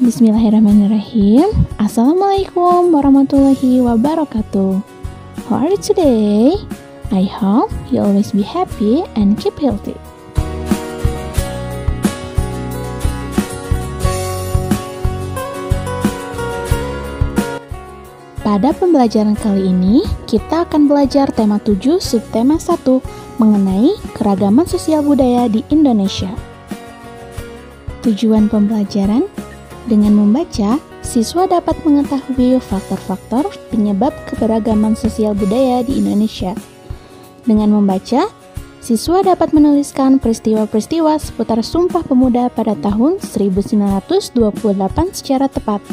Bismillahirrahmanirrahim. Assalamualaikum warahmatullahi wabarakatuh. How are you today? I hope you always be happy and keep healthy. Pada pembelajaran kali ini, kita akan belajar tema 7 subtema 1 mengenai keragaman sosial budaya di Indonesia. Tujuan pembelajaran: dengan membaca, siswa dapat mengetahui faktor-faktor penyebab keberagaman sosial budaya di Indonesia. Dengan membaca, siswa dapat menuliskan peristiwa-peristiwa seputar Sumpah Pemuda pada tahun 1928 secara tepat.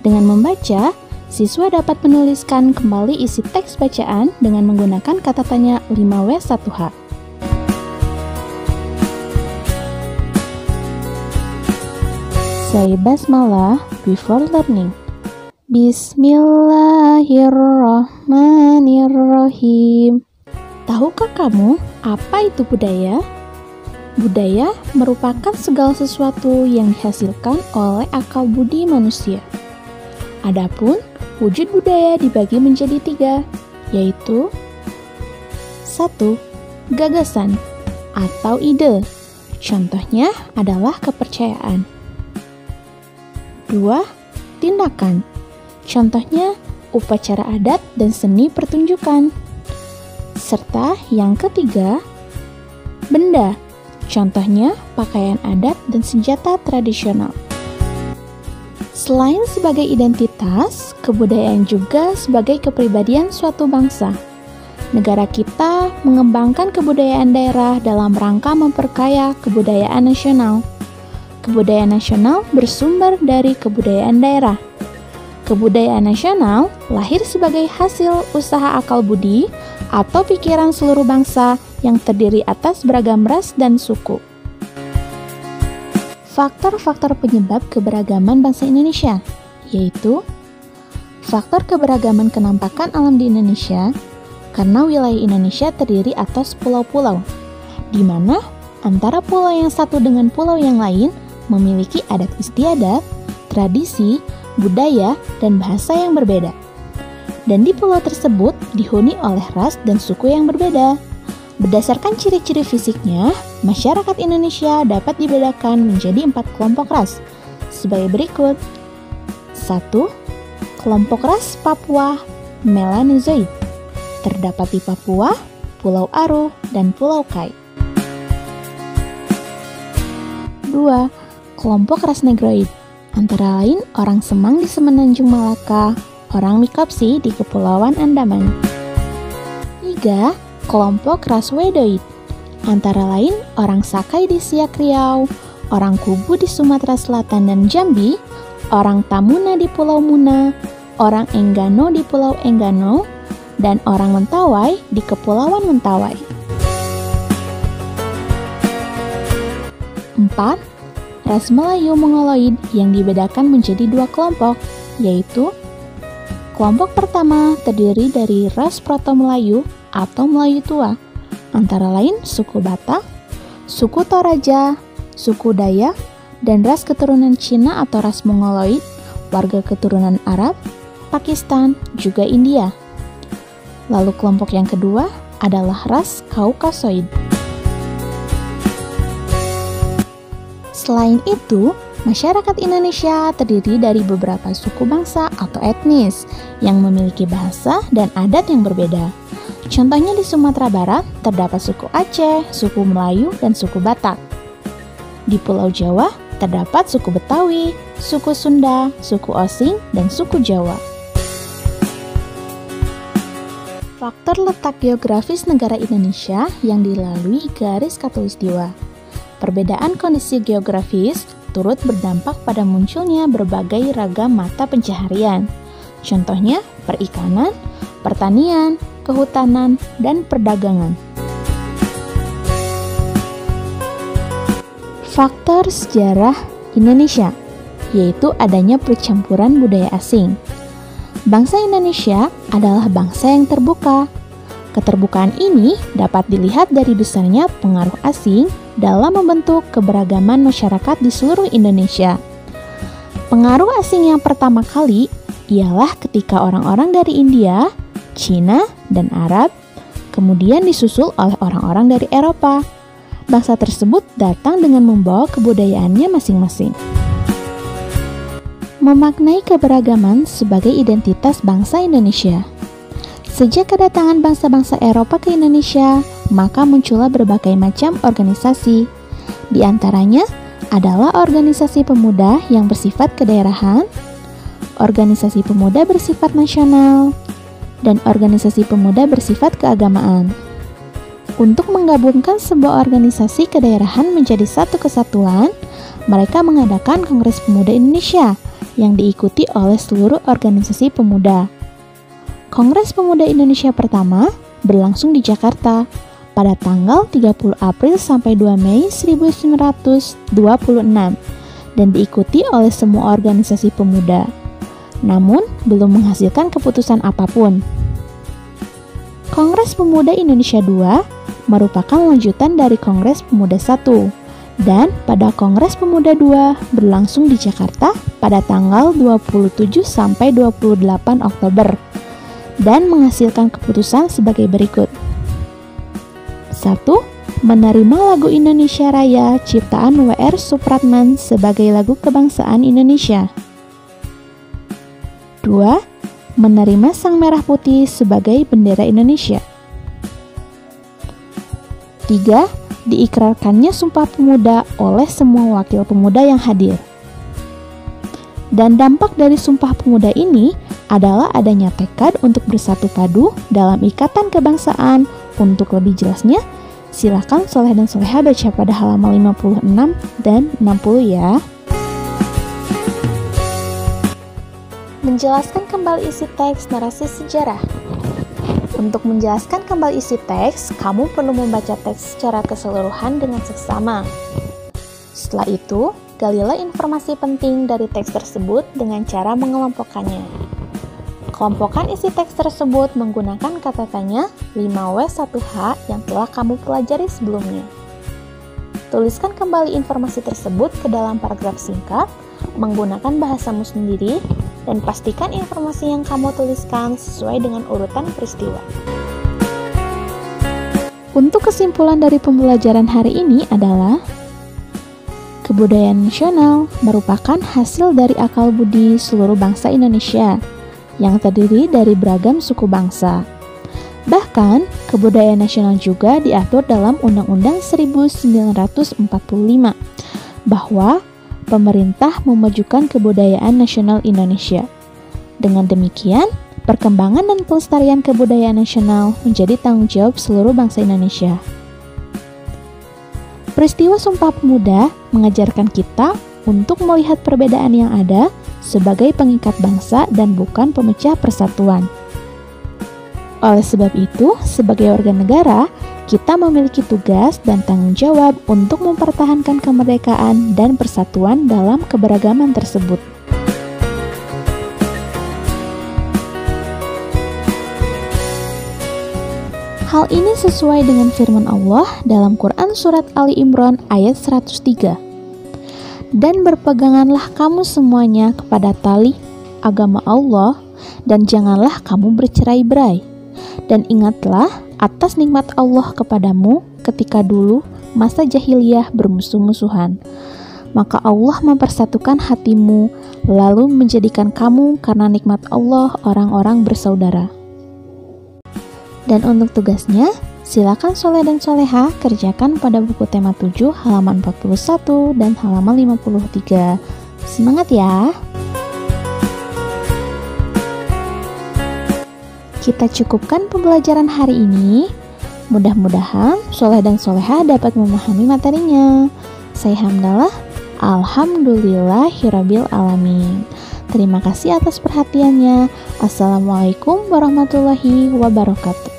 Dengan membaca, siswa dapat menuliskan kembali isi teks bacaan dengan menggunakan kata tanya 5W1H. Say basmalah before learning. Bismillahirrahmanirrahim. Tahukah kamu apa itu budaya? Budaya merupakan segala sesuatu yang dihasilkan oleh akal budi manusia. Adapun wujud budaya dibagi menjadi 3, yaitu 1. Gagasan atau ide. Contohnya adalah kepercayaan. 2. Tindakan. Contohnya upacara adat dan seni pertunjukan. Serta yang ketiga, benda. Contohnya pakaian adat dan senjata tradisional. Selain sebagai identitas, kebudayaan juga sebagai kepribadian suatu bangsa. Negara kita mengembangkan kebudayaan daerah dalam rangka memperkaya kebudayaan nasional. Kebudayaan nasional bersumber dari kebudayaan daerah. Kebudayaan nasional lahir sebagai hasil usaha akal budi atau pikiran seluruh bangsa yang terdiri atas beragam ras dan suku. Faktor-faktor penyebab keberagaman bangsa Indonesia, yaitu faktor keberagaman kenampakan alam di Indonesia, karena wilayah Indonesia terdiri atas pulau-pulau, di mana antara pulau yang satu dengan pulau yang lain memiliki adat istiadat, tradisi, budaya, dan bahasa yang berbeda. Dan di pulau tersebut dihuni oleh ras dan suku yang berbeda. Berdasarkan ciri-ciri fisiknya, masyarakat Indonesia dapat dibedakan menjadi 4 kelompok ras sebagai berikut. 1. Kelompok ras Papua Melanozoid. Terdapat di Papua, Pulau Aru, dan Pulau Kai. 2. Kelompok ras Negroid, antara lain orang Semang di Semenanjung Malaka, orang Mikopsi di Kepulauan Andaman. 3. Kelompok ras Wedoid, antara lain orang Sakai di Siak Riau, orang Kubu di Sumatera Selatan dan Jambi, orang Tamuna di Pulau Muna, orang Enggano di Pulau Enggano, dan orang Mentawai di Kepulauan Mentawai. 4. Ras Melayu Mongoloid yang dibedakan menjadi 2 kelompok, yaitu kelompok pertama terdiri dari ras Proto-Melayu atau Melayu Tua, antara lain suku Batak, suku Toraja, suku Dayak, dan ras keturunan Cina atau ras Mongoloid, warga keturunan Arab, Pakistan, juga India. Lalu kelompok yang kedua adalah ras Kaukasoid. Selain itu, masyarakat Indonesia terdiri dari beberapa suku bangsa atau etnis yang memiliki bahasa dan adat yang berbeda. Contohnya di Sumatera Barat terdapat suku Aceh, suku Melayu, dan suku Batak. Di Pulau Jawa terdapat suku Betawi, suku Sunda, suku Osing, dan suku Jawa. Faktor letak geografis negara Indonesia yang dilalui garis khatulistiwa. Perbedaan kondisi geografis turut berdampak pada munculnya berbagai ragam mata pencaharian. Contohnya perikanan, pertanian, kehutanan, dan perdagangan. Faktor sejarah Indonesia, yaitu adanya percampuran budaya asing. Bangsa Indonesia adalah bangsa yang terbuka. Keterbukaan ini dapat dilihat dari besarnya pengaruh asing dalam membentuk keberagaman masyarakat di seluruh Indonesia. Pengaruh asing yang pertama kali ialah ketika orang-orang dari India, Cina, dan Arab kemudian disusul oleh orang-orang dari Eropa. Bangsa tersebut datang dengan membawa kebudayaannya masing-masing. Memaknai keberagaman sebagai identitas bangsa Indonesia. Sejak kedatangan bangsa-bangsa Eropa ke Indonesia, maka muncullah berbagai macam organisasi. Di antaranya adalah organisasi pemuda yang bersifat kedaerahan, organisasi pemuda bersifat nasional, dan organisasi pemuda bersifat keagamaan. Untuk menggabungkan sebuah organisasi kedaerahan menjadi satu kesatuan, mereka mengadakan Kongres Pemuda Indonesia yang diikuti oleh seluruh organisasi pemuda. Kongres Pemuda Indonesia pertama berlangsung di Jakarta pada tanggal 30 April sampai 2 Mei 1926 dan diikuti oleh semua organisasi pemuda. Namun, belum menghasilkan keputusan apapun. Kongres Pemuda Indonesia II merupakan lanjutan dari Kongres Pemuda I, dan pada Kongres Pemuda II berlangsung di Jakarta pada tanggal 27 sampai 28 Oktober dan menghasilkan keputusan sebagai berikut. 1. Menerima lagu Indonesia Raya ciptaan W.R. Supratman sebagai lagu kebangsaan Indonesia. 2. Menerima Sang Merah Putih sebagai bendera Indonesia. 3. Diikrarkannya Sumpah Pemuda oleh semua wakil pemuda yang hadir. Dan dampak dari Sumpah Pemuda ini adalah adanya tekad untuk bersatu padu dalam ikatan kebangsaan. Untuk lebih jelasnya, silakan Soleh dan Soleha baca pada halaman 56 dan 60 ya. Menjelaskan kembali isi teks narasi sejarah. Untuk menjelaskan kembali isi teks, kamu perlu membaca teks secara keseluruhan dengan seksama. Setelah itu, galilah informasi penting dari teks tersebut dengan cara mengelompokkannya. Kelompokkan isi teks tersebut menggunakan kata tanya 5W1H yang telah kamu pelajari sebelumnya. Tuliskan kembali informasi tersebut ke dalam paragraf singkat menggunakan bahasamu sendiri dan pastikan informasi yang kamu tuliskan sesuai dengan urutan peristiwa. Untuk kesimpulan dari pembelajaran hari ini adalah kebudayaan nasional merupakan hasil dari akal budi seluruh bangsa Indonesia yang terdiri dari beragam suku bangsa. Bahkan, kebudayaan nasional juga diatur dalam Undang-Undang 1945 bahwa pemerintah memajukan kebudayaan nasional Indonesia. Dengan demikian, perkembangan dan pelestarian kebudayaan nasional menjadi tanggung jawab seluruh bangsa Indonesia. Peristiwa Sumpah Pemuda mengajarkan kita untuk melihat perbedaan yang ada sebagai pengikat bangsa dan bukan pemecah persatuan. Oleh sebab itu, sebagai warga negara, kita memiliki tugas dan tanggung jawab untuk mempertahankan kemerdekaan dan persatuan dalam keberagaman tersebut. Hal ini sesuai dengan firman Allah dalam Quran Surat Ali Imran ayat 103. Dan berpeganganlah kamu semuanya kepada tali agama Allah, dan janganlah kamu bercerai-berai. Dan ingatlah atas nikmat Allah kepadamu ketika dulu masa jahiliyah bermusuh-musuhan. Maka Allah mempersatukan hatimu, lalu menjadikan kamu karena nikmat Allah orang-orang bersaudara. Dan untuk tugasnya, silakan Soleh dan Soleha kerjakan pada buku tema 7 halaman 41 dan halaman 53. Semangat ya! Kita cukupkan pembelajaran hari ini. Mudah-mudahan Soleh dan Soleha dapat memahami materinya. Saya Hamdalah, alhamdulillahirabbil alamin. Terima kasih atas perhatiannya. Assalamualaikum warahmatullahi wabarakatuh.